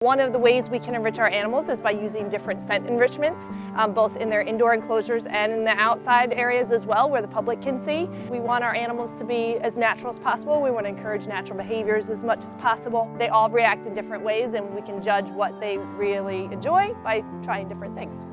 One of the ways we can enrich our animals is by using different scent enrichments, both in their indoor enclosures and in the outside areas as well, where the public can see. We want our animals to be as natural as possible. We want to encourage natural behaviors as much as possible. They all react in different ways, and we can judge what they really enjoy by trying different things.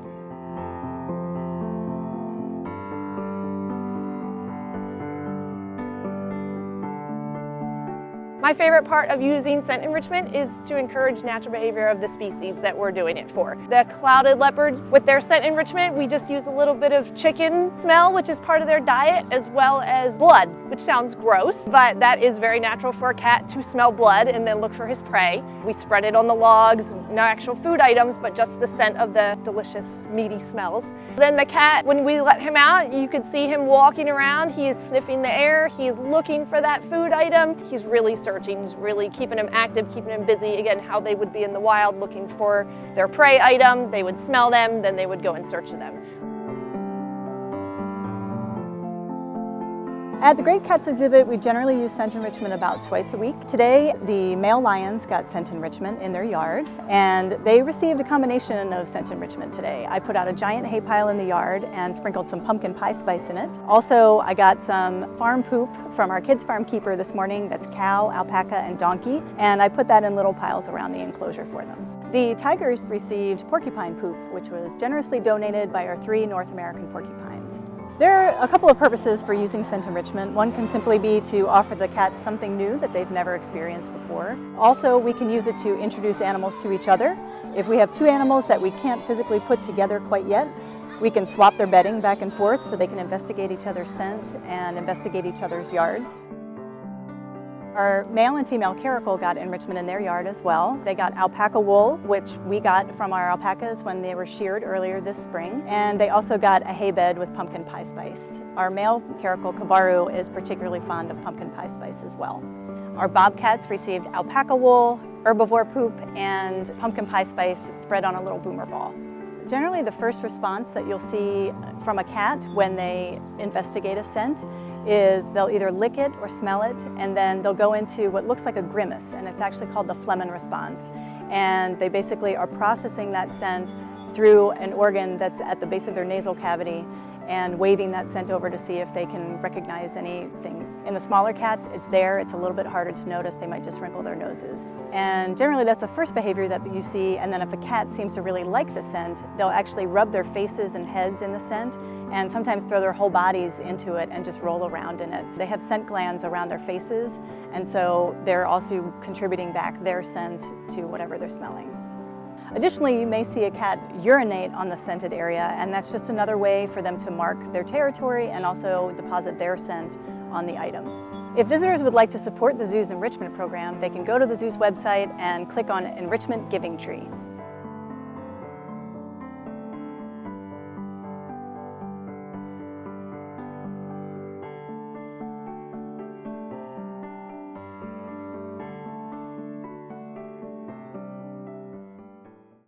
My favorite part of using scent enrichment is to encourage natural behavior of the species that we're doing it for. The clouded leopards, with their scent enrichment, we just use a little bit of chicken smell, which is part of their diet, as well as blood, which sounds gross, but that is very natural for a cat to smell blood and then look for his prey. We spread it on the logs, no actual food items, but just the scent of the delicious, meaty smells. Then the cat, when we let him out, you could see him walking around. He is sniffing the air. He is looking for that food item. He's really searching. He's really keeping him active, keeping him busy. Again, how they would be in the wild looking for their prey item. They would smell them, then they would go and search them. At the Great Cats exhibit, we generally use scent enrichment about twice a week. Today, the male lions got scent enrichment in their yard, and they received a combination of scent enrichment today. I put out a giant hay pile in the yard and sprinkled some pumpkin pie spice in it. Also, I got some farm poop from our kids' farm keeper this morning. That's cow, alpaca, and donkey, and I put that in little piles around the enclosure for them. The tigers received porcupine poop, which was generously donated by our 3 North American porcupines. There are a couple of purposes for using scent enrichment. One can simply be to offer the cats something new that they've never experienced before. Also, we can use it to introduce animals to each other. If we have 2 animals that we can't physically put together quite yet, we can swap their bedding back and forth so they can investigate each other's scent and investigate each other's yards. Our male and female caracal got enrichment in their yard as well. They got alpaca wool, which we got from our alpacas when they were sheared earlier this spring. And they also got a hay bed with pumpkin pie spice. Our male caracal Kabaru is particularly fond of pumpkin pie spice as well. Our bobcats received alpaca wool, herbivore poop, and pumpkin pie spice spread on a little boomer ball. Generally, the first response that you'll see from a cat when they investigate a scent is they'll either lick it or smell it, and then they'll go into what looks like a grimace, and it's actually called the phlegm response. And they basically are processing that scent through an organ that's at the base of their nasal cavity and waving that scent over to see if they can recognize anything. In the smaller cats, it's there. It's a little bit harder to notice. They might just wrinkle their noses. And generally, that's the first behavior that you see. And then if a cat seems to really like the scent, they'll actually rub their faces and heads in the scent and sometimes throw their whole bodies into it and just roll around in it. They have scent glands around their faces, and so they're also contributing back their scent to whatever they're smelling. Additionally, you may see a cat urinate on the scented area, and that's just another way for them to mark their territory and also deposit their scent on the item. If visitors would like to support the zoo's enrichment program, they can go to the zoo's website and click on Enrichment Giving Tree.